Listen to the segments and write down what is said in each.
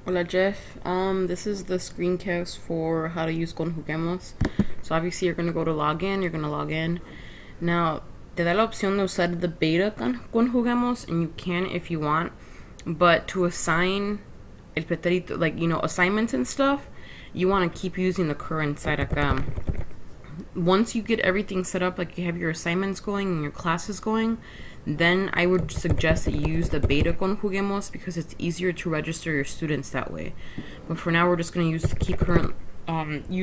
Hola Jeff, this is the screencast for how to use conjuguemos. So obviously you're going to go to login, you're going to log in. Now, te da la opción de usar the beta conjuguemos, and you can if you want, but to assign el pretérito, like, assignments and stuff, you want to keep using the current site acá. Once you get everything set up, like you have your assignments going and your classes going, then I would suggest that you use the beta conjuguemos because it's easier to register your students that way. But for now, we're just going to use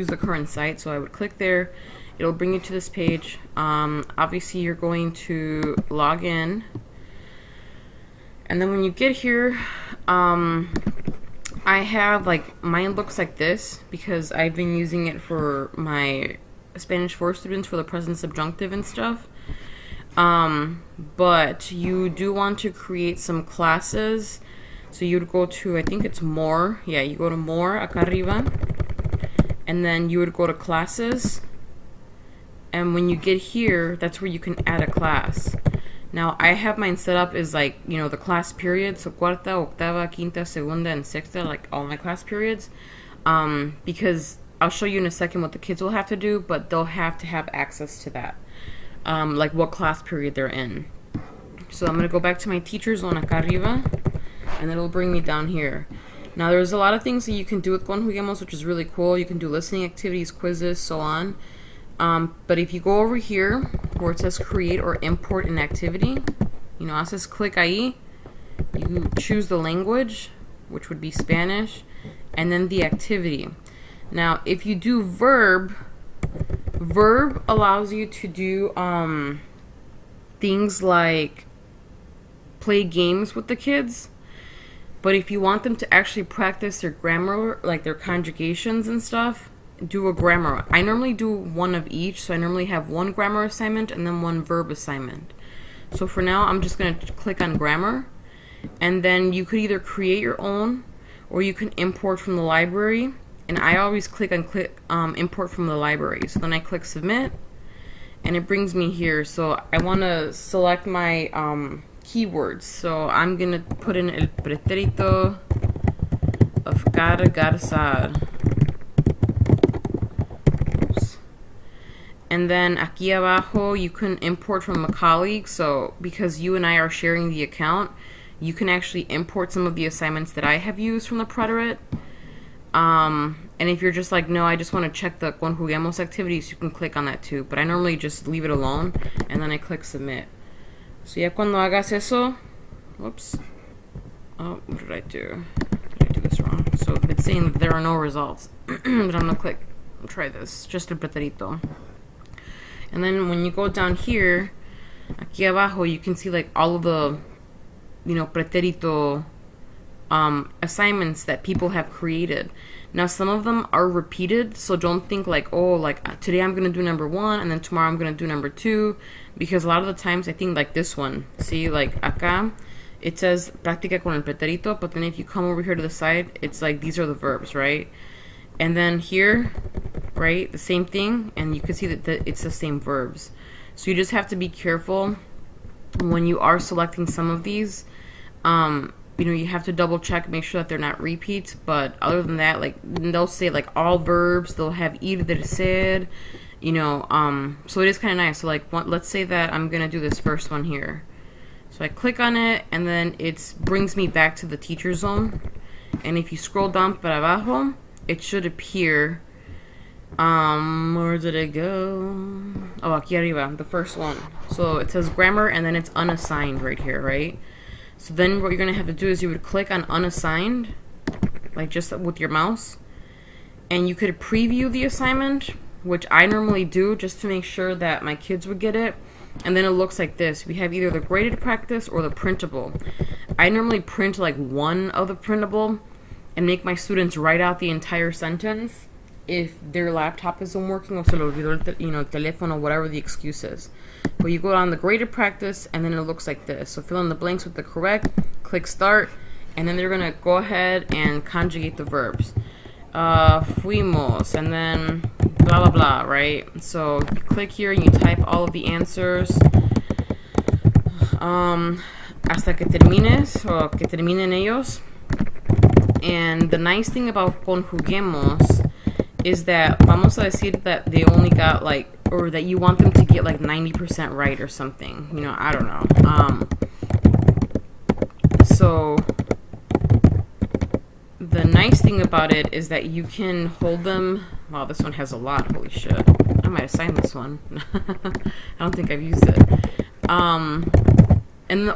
the current site. So I would click there. It'll bring you to this page. Obviously, you're going to log in. And then when you get here, I have, mine looks like this because I've been using it for my Spanish 4 students for the present subjunctive and stuff. But you do want to create some classes. So you'd go to, I think it's more. Yeah, you go to more, acá arriba. And then you would go to classes. And when you get here, that's where you can add a class. Now, I have mine set up as the class period. So cuarta, octava, quinta, segunda, and sexta, like all my class periods. Because I'll show you in a second what the kids will have to do, but they'll have to have access to that. Like what class period they're in. So I'm going to go back to my teacher zone acá arriba, and it'll bring me down here. Now there's a lot of things that you can do with conjuguemos, which is really cool. You can do listening activities, quizzes, so on. But if you go over here where it says create or import an activity, haces click ahí, you choose the language, which would be Spanish, and then the activity. Now if you do verb allows you to do things like play games with the kids. But if you want them to actually practice their grammar, like their conjugations and stuff, do a grammar. I normally do one of each, so I normally have one grammar assignment and then one verb assignment. So for now, I'm just going to click on grammar, and then you could either create your own or you can import from the library. And I always click import from the library. So then I click submit, and it brings me here. So I want to select my keywords. So I'm going to put in el pretérito of cargar. And then aquí abajo, you can import from a colleague. So because you and I are sharing the account, you can actually import some of the assignments that I have used from the preterite. And if you're just like, no, I just want to check the conjuguemos activities, you can click on that too. But I normally just leave it alone, and then I click submit. So ya cuando hagas eso, whoops. Oh, what did I do? Did I do this wrong? So it's saying that there are no results. But I'm going to click, try this, just el pretérito. And then when you go down here, aquí abajo, you can see all of the, pretérito assignments that people have created. Now some of them are repeated, so don't think today I'm gonna do number 1 and then tomorrow I'm gonna do number 2, because a lot of the times I think this one, see, acá it says práctica con el pretérito, but then if you come over here to the side, it's these are the verbs, right? And then here, right, the same thing, and you can see that it's the same verbs. So you just have to be careful when you are selecting some of these. You have to double check, make sure that they're not repeats. But other than that, they'll say all verbs. They'll have ir de ser, so it is kind of nice. So let's say that I'm gonna do this first one here. So I click on it, and then it brings me back to the teacher zone. And if you scroll down para abajo, it should appear. Where did it go? Oh, aquí arriba, the first one. So it says grammar, and then it's unassigned right here, right? So then what you're going to have to do is you would click on unassigned, just with your mouse, and you could preview the assignment, which I normally do just to make sure that my kids would get it. And then it looks like this. We have either the graded practice or the printable. I normally print one of the printable and make my students write out the entire sentence if their laptop isn't working, or se le olvidó el teléfono, whatever the excuse is. But you go on the graded practice, and then it looks like this. So fill in the blanks with the correct, click start, and then they're going to go ahead and conjugate the verbs. Fuimos, and then blah, blah, blah, right? So you click here, and you type all of the answers. Hasta que termines, o que terminen ellos. And the nice thing about conjuguemos is that vamos a decir that they only got like, or that you want them to get like 90% right or something. You know, I don't know. So the nice thing about it is that you can hold them. Wow, this one has a lot. Holy shit. I might have signed this one. I don't think I've used it.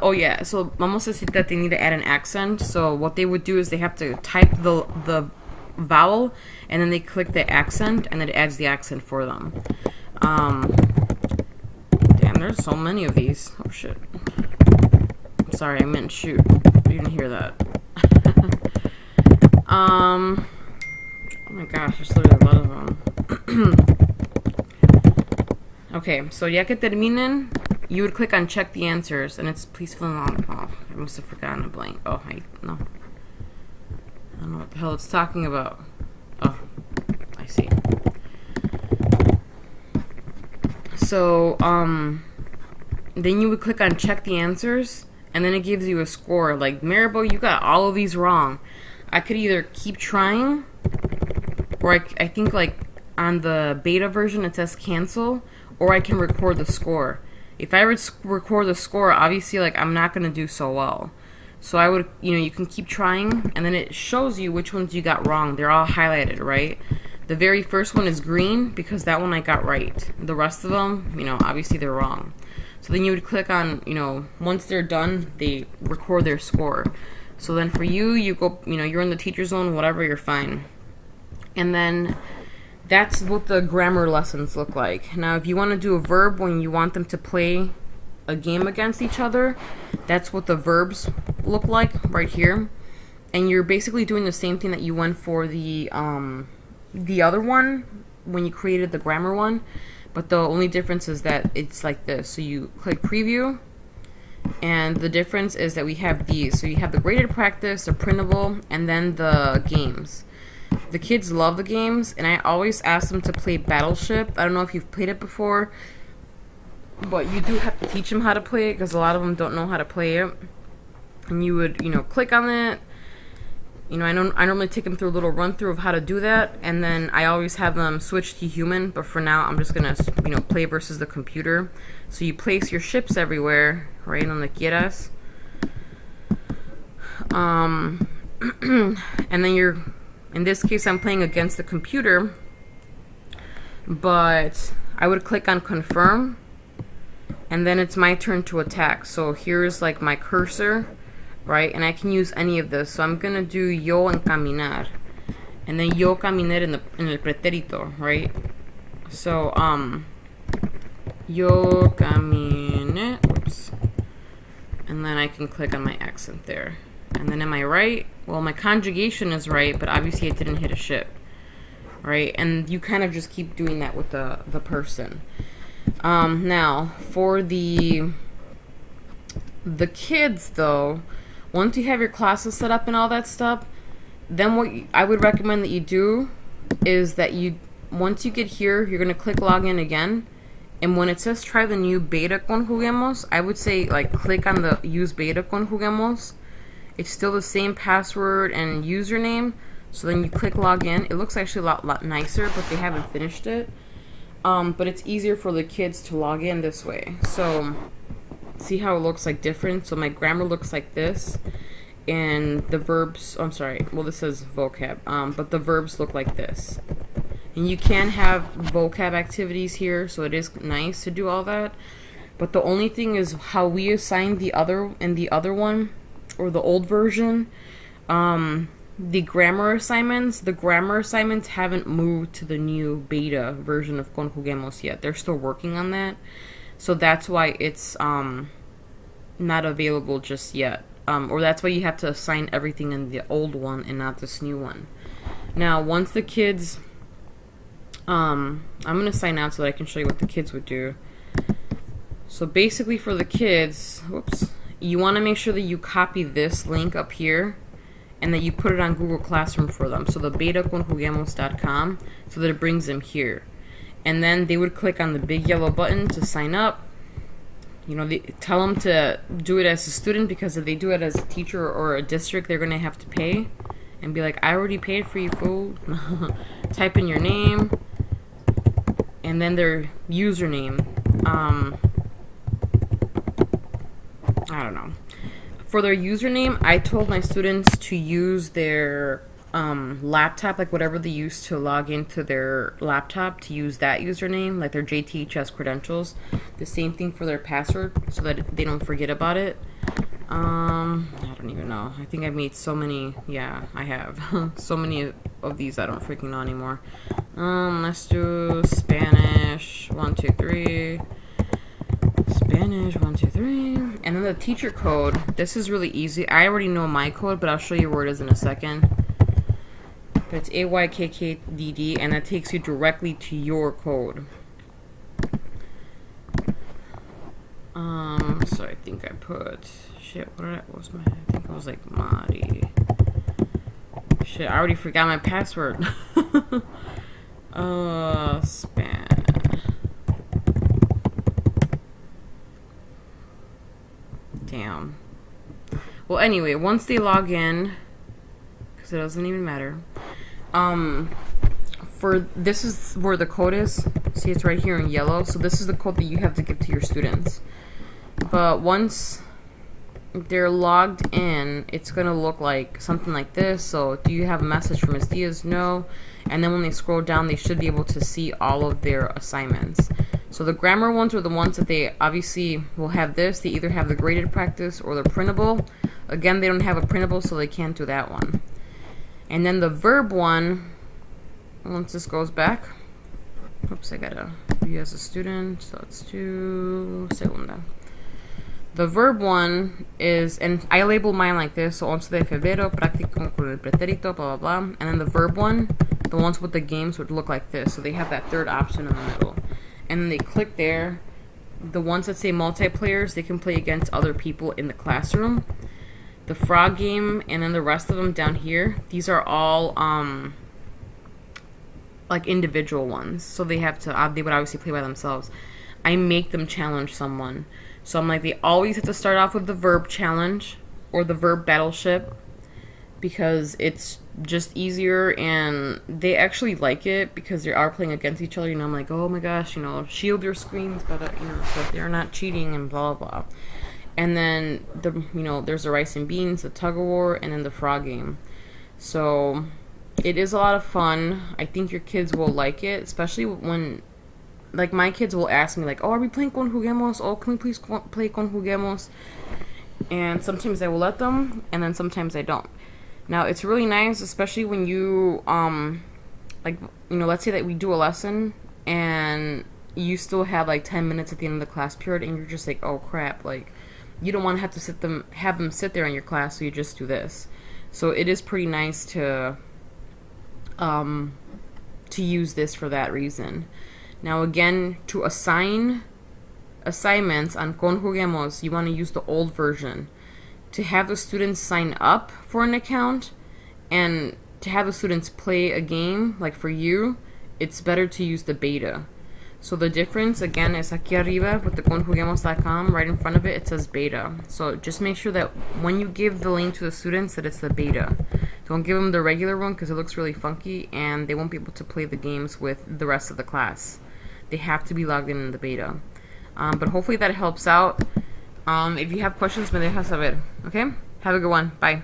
Oh yeah, so vamos a decir that they need to add an accent. So what they would do is they have to type the vowel, and then they click the accent, and it adds the accent for them. Damn, there's so many of these. Oh shit. Sorry, I meant shoot. You didn't hear that. Oh my gosh, there's literally a lot of them. Okay, so ya que terminen, you would click on check the answers, and it's please fill in all. Oh, I must have forgotten a blank. Oh, no. I don't know what the hell it's talking about. Oh, I see. So, then you would click on check the answers, and then it gives you a score. Like, Maribel, you got all of these wrong. I could either keep trying, or I think like on the beta version it says cancel, or I can record the score. If I record the score, obviously like I'm not going to do so well. So I would, you can keep trying, and then it shows you which ones you got wrong. They're all highlighted, right? The very first one is green because that one I got right. The rest of them, obviously they're wrong. So then you would click on, once they're done, they record their score. So then for you go, you're in the teacher zone, whatever, you're fine. And then that's what the grammar lessons look like. Now, if you want to do a verb when you want them to play a game against each other, that's what the verbs look like right here. And you're basically doing the same thing that you went for the other one when you created the grammar one. But the only difference is that it's like this. So you click preview, and the difference is that we have these. So you have the graded practice, the printable, and then the games. The kids love the games, and I always ask them to play Battleship. I don't know if you've played it before, but you do have to teach them how to play it because a lot of them don't know how to play it. And you would, click on it. I normally take them through a little run through of how to do that, and then I always have them switch to human, but for now I'm just gonna, play versus the computer. So you place your ships everywhere, right, on the quieras. And then in this case I'm playing against the computer, but I would click on confirm, and then it's my turn to attack. So here's like my cursor, right? And I can use any of this. So I'm gonna do yo encaminar, and then yo caminar en el pretérito, right? So yo caminé, oops, and then I can click on my accent there. And then am I right? Well, my conjugation is right, but obviously it didn't hit a ship, right? And you kind of just keep doing that with the person. Now for the kids though, once you have your classes set up and all that stuff, then what I would recommend that you do is that once you get here, you're going to click login again. And when it says try the new beta conjuguemos, I would say like click on the use beta conjuguemos. It's still the same password and username. So then you click login. It looks actually a lot nicer, but they haven't finished it. But it's easier for the kids to log in this way. So see how it looks like different? So my grammar looks like this, and the verbs, this says vocab, but the verbs look like this. And you can have vocab activities here, so it is nice to do all that. But the only thing is how we assigned the other one, or the old version, the grammar assignments haven't moved to the new beta version of conjuguemos yet. They're still working on that. So that's why it's not available just yet. Or that's why you have to assign everything in the old one and not this new one. Now, once the kids... I'm going to sign out so that I can show you what the kids would do. So basically for the kids... you want to make sure that you copy this link up here and that you put it on Google Classroom for them. So the betaconjuguemos.com, so that it brings them here. And then they would click on the big yellow button to sign up. They tell them to do it as a student, because if they do it as a teacher or a district, they're going to have to pay. and be like, I already paid for you, fool. Type in your name and then their username. I don't know. For their username, I told my students to use their laptop, like whatever they use to log into their laptop, to use that username, like their JTHS credentials. The same thing for their password, so that they don't forget about it. I don't even know. I think I've made so many. Yeah, I have. So many of these I don't freaking know anymore. Let's do Spanish 1, 2, 3. Spanish 1, 2, 3. And then the teacher code. This is really easy. I already know my code, but I'll show you where it is in a second. But it's AYKKDD, and that takes you directly to your code. So I think I put shit. What was my? I think it was like Mari. Shit, I already forgot my password. Span. Damn. Well, anyway, once they log in, because it doesn't even matter. For this is where the code is. See, it's right here in yellow. So this is the code that you have to give to your students. But once they're logged in, it's gonna look like something like this. So, do you have a message from Ms. Diaz? No. And then when they scroll down, they should be able to see all of their assignments. So the grammar ones are the ones that they obviously will have this. They either have the graded practice or the printable. Again, they don't have a printable, so they can't do that one. And then the verb one, once this goes back, oops, I gotta be as a student, so let's do segunda. The verb one is, and I label mine like this, so 11 de febrero, practico con el pretérito, blah, blah, blah. And then the verb one, the ones with the games would look like this. So they have that third option in the middle. And then they click there. The ones that say multiplayers, they can play against other people in the classroom. The frog game, and then the rest of them down here, these are all like individual ones. So they have to, they would obviously play by themselves. I make them challenge someone. So I'm like, they always have to start off with the verb challenge or the verb battleship, because it's just easier, and they actually like it because they are playing against each other. You know, I'm like, oh my gosh, you know, shield your screens, but you know, so they're not cheating and blah blah. And then there's the rice and beans, the tug of war, and then the frog game. So it is a lot of fun. I think your kids will like it, especially when, like, my kids will ask me, like, oh, are we playing conjuguemos? Oh, can we please play conjuguemos? And sometimes I will let them, and then sometimes I don't. Now, it's really nice, especially when you, let's say that we do a lesson, and you still have, like, 10 minutes at the end of the class period, and you're just like, oh, crap, like, you don't want to have them sit there in your class, so you just do this. So it is pretty nice to use this for that reason. Now, again, to assign assignments on conjuguemos, you want to use the old version. To have the students sign up for an account and to have the students play a game, like for you, it's better to use the beta. So the difference, again, is aquí arriba with the conjuguemos.com, right in front of it, it says beta. So just make sure that when you give the link to the students that it's the beta. Don't give them the regular one because it looks really funky and they won't be able to play the games with the rest of the class. They have to be logged in the beta. But hopefully that helps out. If you have questions, me dejas saber. Okay? Have a good one. Bye.